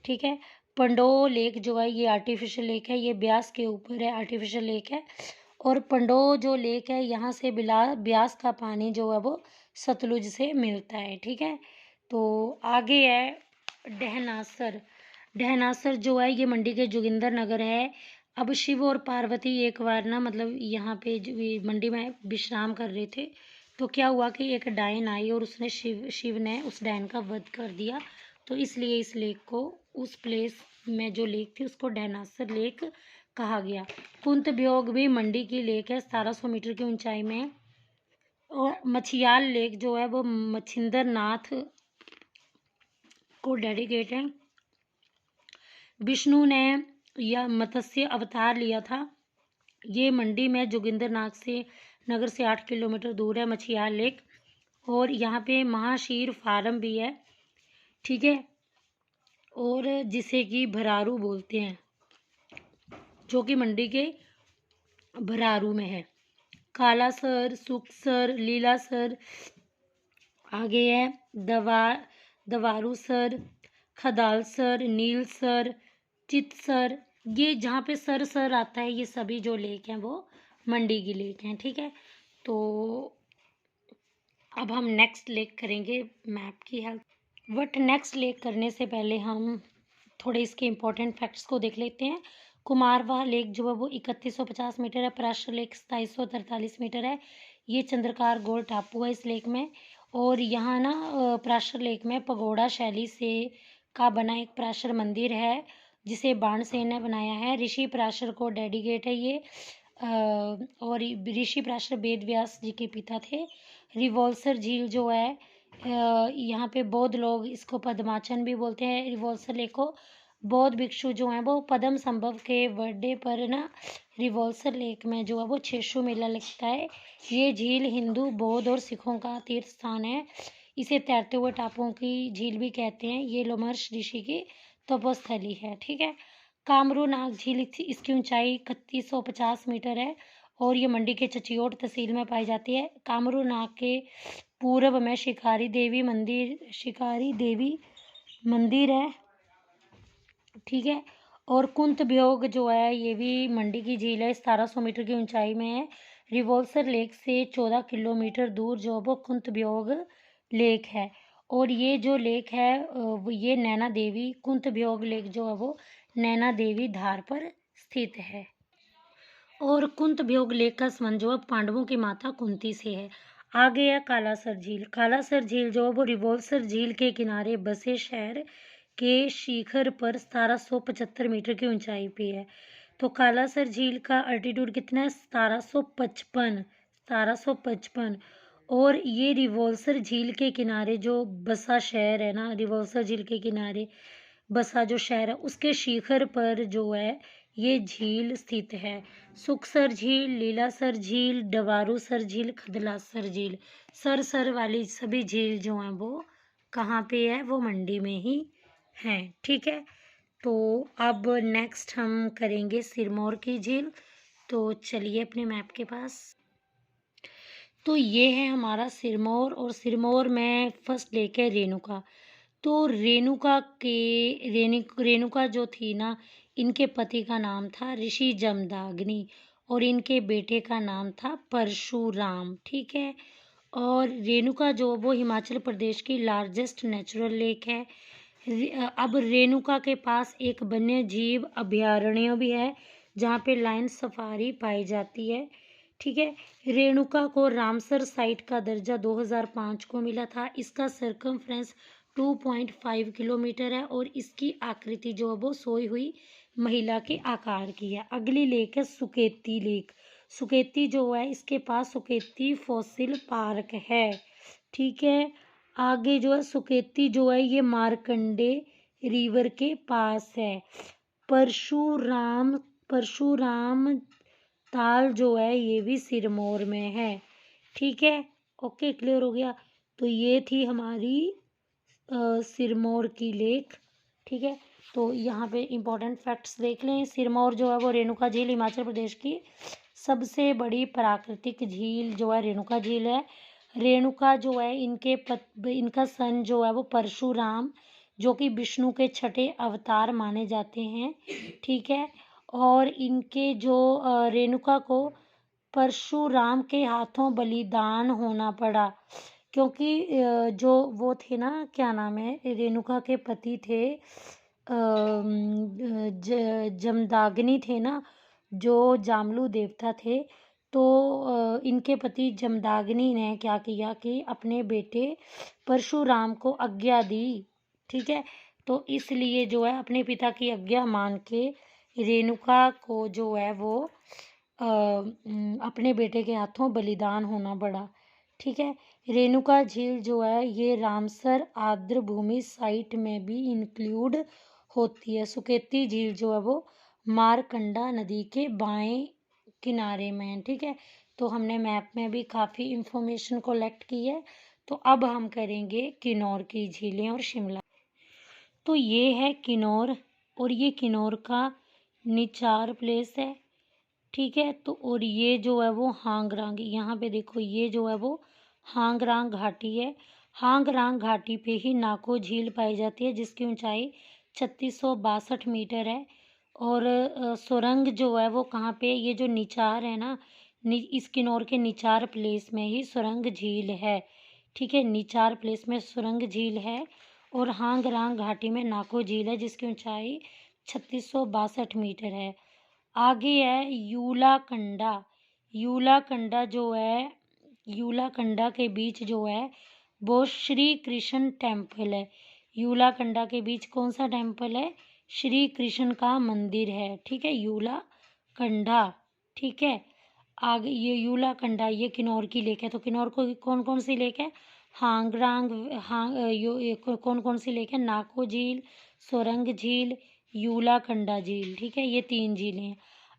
[SPEAKER 1] ठीक है, पंडो लेक जो है ये आर्टिफिशियल लेक है, ये ब्यास के ऊपर है, आर्टिफिशियल लेक है। और पंडो जो लेक है यहाँ से ब्यास का पानी जो है वो सतलुज से मिलता है। ठीक है, तो आगे है डहनासर जो है ये मंडी के जोगिंदर नगर है। अब शिव और पार्वती एक बार ना मतलब यहाँ पे मंडी में विश्राम कर रहे थे, तो क्या हुआ कि एक डायन आई और उसने शिव ने उस डायन का वध कर दिया। तो इसलिए इस लेक को, उस प्लेस में जो लेक थी उसको डहनासर लेक कहा गया। कुंत ब्योग भी मंडी की लेक है, 1700 मीटर की ऊंचाई में है। और मछियाल लेक जो है वो मछिंद्र नाथ को डेडिकेट है। विष्णु ने यह मत्स्य अवतार लिया था। ये मंडी में नगर से 8 किलोमीटर दूर है मछियाल लेक। और यहाँ पे महाशीर फार्म भी है। ठीक है, और जिसे कि भरारू बोलते हैं, जो कि मंडी के भरारू में है। कालासर, सुखसर, लीलासर, आगे है दवारूसर, खदालसर, नीलसर, चितसर। ये जहाँ पे सर आता है, ये सभी जो लेक हैं वो मंडी की लेक हैं। ठीक है, तो अब हम नेक्स्ट लेक करेंगे मैप की हेल्प। नेक्स्ट लेक करने से पहले हम थोड़े इसके इम्पोर्टेंट फैक्ट्स को देख लेते हैं। कुमारवां लेक जो है वो 3150 मीटर है। पराशर लेक 2743 मीटर है। ये चंद्रकार गोल टापू है इस लेक में। और यहाँ ना पराशर लेक में पगोड़ा शैली से का बना एक पराशर मंदिर है, जिसे बाणसेन ने बनाया है। ऋषि पराशर को डेडिकेट है ये। और ऋषि पराशर वेद व्यास जी के पिता थे। रिवॉल्सर झील जो है, यहाँ पे बौद्ध लोग इसको पद्माचन भी बोलते हैं। रिवॉल्सर लेक को बौद्ध भिक्षु जो हैं वो पद्म संभव के बर्थडे पर ना रिवॉल्सर लेक में जो है वो छेशु मेला लगता है। ये झील हिंदू, बौद्ध और सिखों का तीर्थ स्थान है। इसे तैरते हुए टापुओं की झील भी कहते हैं। ये लोमहर्षि ऋषि की तपोस्थली है। ठीक है, कामरू नाग झील इसकी ऊंचाई 3150 मीटर है और ये मंडी के चचियोट तहसील में पाई जाती है। कामरू नाग के पूर्व में शिकारी देवी मंदिर है, ठीक है। और कुंत ब्योग जो है ये भी मंडी की झील है, 1700 मीटर की ऊंचाई में है। रिवोल्सर लेक से 14 किलोमीटर दूर जो वो कुंत ब्योग लेक है। और ये जो लेक है ये नैना देवी कुंत ब्योग लेक जो है वो नैना देवी धार पर स्थित है। और कुंत ब्योग लेक का संबंध जो है पांडवों की माता कुंती से है। आगे है कालासर झील। कालासर झील जो है वो रिवोल्सर झील के किनारे बसे शहर के शिखर पर 1775 मीटर की ऊंचाई पे है। तो कालासर झील का अल्टीट्यूड कितना है? 1755। और ये रिवोल्सर झील के किनारे जो बसा शहर है ना, रिवोल्सर झील के किनारे बसा जो शहर है उसके शिखर पर जो है ये झील स्थित है। सुखसर झील, लीलासर झील, डवारूसर झील, खदलासर झील, सर वाली सभी झील जो हैं वो कहाँ पे है? वो मंडी में ही हैं, ठीक है। तो अब नेक्स्ट हम करेंगे सिरमौर की झील। तो चलिए अपने मैप के पास। तो ये है हमारा सिरमौर और सिरमौर में फर्स्ट लेक है रेणुका। तो रेणुका जो थी ना, इनके पति का नाम था ऋषि जमदाग्नि और इनके बेटे का नाम था परशुराम, ठीक है। और रेणुका जो वो हिमाचल प्रदेश की लार्जेस्ट नेचुरल लेक है। अब रेणुका के पास एक वन्य जीव अभयारण्य भी है जहाँ पे लायन सफारी पाई जाती है, ठीक है। रेणुका को रामसर साइट का दर्जा 2005 को मिला था। इसका सरकमफ्रेंस 2.5 किलोमीटर है और इसकी आकृति जो है वो सोई हुई महिला के आकार की है। अगली लेक है सुकेती लेक। सुकेती जो है इसके पास सुकेती फॉसिल पार्क है, ठीक है। आगे जो है सुकेती जो है ये मार्कंडे रिवर के पास है। परशुराम ताल जो है ये भी सिरमौर में है, ठीक है। ओके, क्लियर हो गया। तो ये थी हमारी सिरमौर की लेक, ठीक है। तो यहाँ पे इम्पोर्टेंट फैक्ट्स देख लें। सिरमौर जो है वो रेणुका झील हिमाचल प्रदेश की सबसे बड़ी प्राकृतिक झील जो है रेणुका झील है। रेणुका जो है इनका सन जो है वो परशुराम जो कि विष्णु के छठे अवतार माने जाते हैं, ठीक है। और इनके जो रेणुका को परशुराम के हाथों बलिदान होना पड़ा क्योंकि जो वो थे ना, क्या नाम है, रेणुका के पति थे जमदाग्नि थे ना, जो जामलू देवता थे। तो इनके पति जमदाग्नि ने क्या किया कि अपने बेटे परशुराम को आज्ञा दी, ठीक है। तो इसलिए जो है अपने पिता की आज्ञा मान के रेणुका को जो है वो अपने बेटे के हाथों बलिदान होना पड़ा, ठीक है। रेणुका झील जो है ये रामसर आर्द्र भूमि साइट में भी इंक्लूड होती है। सुकेती झील जो है वो मारकंडा नदी के बाएं किनारे में है, ठीक है। तो हमने मैप में भी काफ़ी इंफॉर्मेशन कलेक्ट की है। तो अब हम करेंगे किन्नौर की झीलें और शिमला। तो ये है किन्नौर और ये किन्नौर का निचार प्लेस है, ठीक है। तो और ये जो है वो हांगरांग, यहाँ पे देखो ये जो है वो हांगरांग घाटी है। हांगरांग घाटी पे ही नाको झील पाई जाती है जिसकी ऊंचाई 3662 मीटर है। और सुरंग जो है वो कहाँ पे, ये जो निचार है ना, इस किन्नौर के निचार प्लेस में ही सुरंग झील है, ठीक है। निचार प्लेस में सुरंग झील है और हांगरांग घाटी में नाको झील है जिसकी ऊंचाई 3662 मीटर है। आगे है यूलाकंडा। यूलाकंडा जो है, यूलाकंडा के बीच जो है वो श्री कृष्ण टेम्पल है। यूलाकंडा के बीच कौन सा टेम्पल है? श्री कृष्ण का मंदिर है, ठीक है, यूलाकंडा, ठीक है। आगे ये यूलाकंडा ये किन्नौर की लेक है। तो किन्नौर को कौन कौन सी लेक है? हांगरांग कौन कौन सी लेक है? नाको झील, सोरंग झील, यूलाकंडा झील, ठीक है। ये 3 झीलें हैं।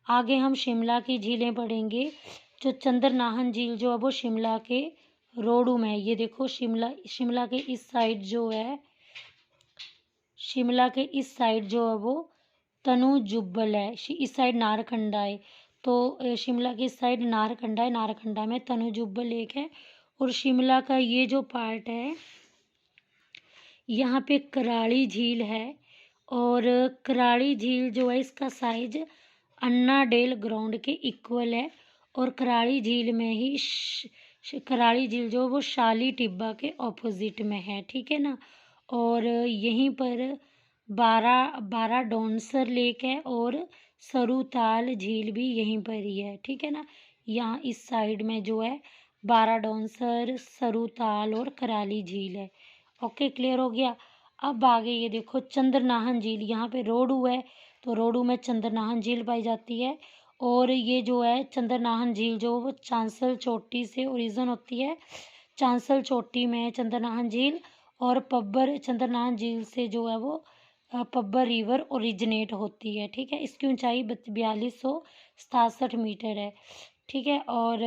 [SPEAKER 1] आगे हम शिमला की झीलें पढ़ेंगे। जो चंद्रनाहन झील जो है वो शिमला के रोडू में है। ये देखो शिमला के इस साइड जो है, शिमला के इस साइड जो है वो तनु जुब्बल है, इस साइड नारकंडा है। तो शिमला की इस साइड नारकंडा है, नारकंडा में तनु जुब्बल लेक है। और शिमला का ये जो पार्ट है, यहाँ पे कराड़ी झील है। और कराड़ी झील जो है इसका साइज अन्ना डेल ग्राउंड के इक्वल है। और कराड़ी झील में ही कराड़ी झील जो है वो शाली टिब्बा के ऑपोजिट में है, ठीक है ना। और यहीं पर बारा डोंसर लेक है और सरुताल झील भी यहीं पर ही है, ठीक है ना। यहाँ इस साइड में जो है बारा डोंसर, सरुताल और कराली झील है। ओके, क्लियर हो गया। अब आगे ये देखो चंद्रनाहन झील, यहाँ पे रोडू है तो रोडू में चंद्रनाहन झील पाई जाती है। और ये जो है चंद्रनाहन झील जो वो चांसल चोटी से ओरिजिन होती है। चांसल चोटी में है चंद्रनाहन झील। और पब्बर चंद्रनाहन झील से जो है वो पब्बर रिवर ओरिजिनेट होती है, ठीक है। इसकी ऊंचाई 4267 मीटर है, ठीक है। और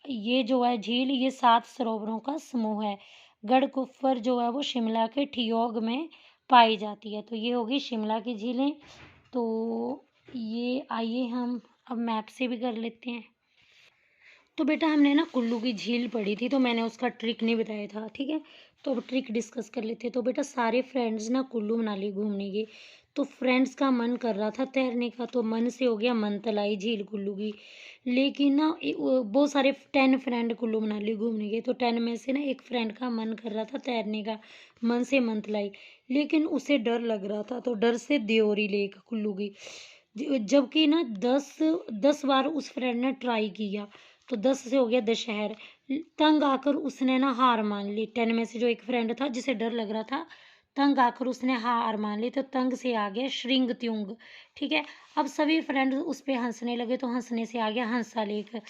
[SPEAKER 1] ये जो है झील ये 7 सरोवरों का समूह है। गढ़कुफर जो है वो शिमला के ठियोग में पाई जाती है। तो ये होगी शिमला की झीलें। तो ये आइए हम अब मैप से भी कर लेते हैं। तो बेटा हमने ना कुल्लू की झील पढ़ी थी तो मैंने उसका ट्रिक नहीं बताया था, ठीक है। तो अब ट्रिक डिस्कस कर लेते हैं। तो बेटा सारे फ्रेंड्स ना कुल्लू मनाली घूमने गए। तो फ्रेंड्स का मन कर रहा था तैरने का, तो मन से हो गया मनतलाई झील कुल्लू की। लेकिन ना बहुत सारे 10 फ्रेंड कुल्लू मनाली घूमने गए। तो 10 में से ना एक फ्रेंड का मन कर रहा था तैरने का, मन से मनतलाई। लेकिन उसे डर लग रहा था, तो डर से देओरी लेक कुल्लू की। जबकि ना 10 बार उस फ्रेंड ने ट्राई किया, तो 10 से हो गया दशहर। तंग आकर उसने ना हार मान ली। 10 में से जो एक फ्रेंड था जिसे डर लग रहा था, तंग आकर उसने हार मान ली। तो तंग से आ गया श्रृंग त्युंग, ठीक है। अब सभी फ्रेंड उस पे हंसने लगे, तो हंसने से आ गया हंसा लेक।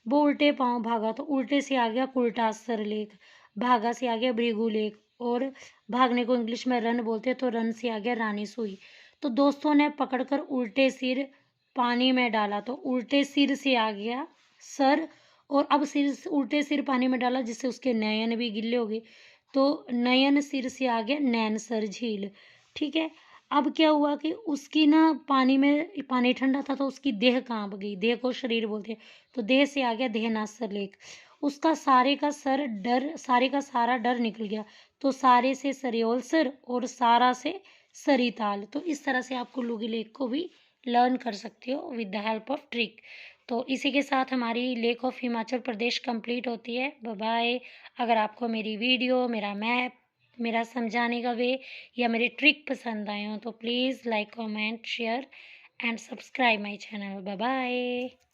[SPEAKER 1] वो उल्टे पांव भागा तो उल्टे से आ गया कुल्टासर लेक। भागा से आ गया भृगु लेक। और भागने को इंग्लिश में रन बोलते हैं, तो रन से आ गया रानी सुई। तो दोस्तों ने पकड़कर उल्टे सिर पानी में डाला, तो उल्टे सिर से आ गया सर। और अब सिर उल्टे सिर पानी में डाला जिससे उसके नयन भी गिल्ले हो गए, तो नयन सिर से आ गया नैनसर झील, ठीक है। अब क्या हुआ कि उसकी ना पानी में पानी ठंडा था तो उसकी देह कांप गई। देह को शरीर बोलते हैं, तो देह से आ गया देहनासर लेक। उसका सारे का सारा डर निकल गया, तो सारे से सरियोल सर और सारा से सरिताल। तो इस तरह से आप कुल्लू की लेक को भी लर्न कर सकते हो with the help of trick. तो इसी के साथ हमारी lake of Himachal Pradesh complete होती है। Bye bye. अगर आपको मेरी वीडियो, मेरा मैप, मेरा समझाने का वे या मेरे ट्रिक पसंद आए हो तो please like, comment, share and subscribe my channel. Bye bye.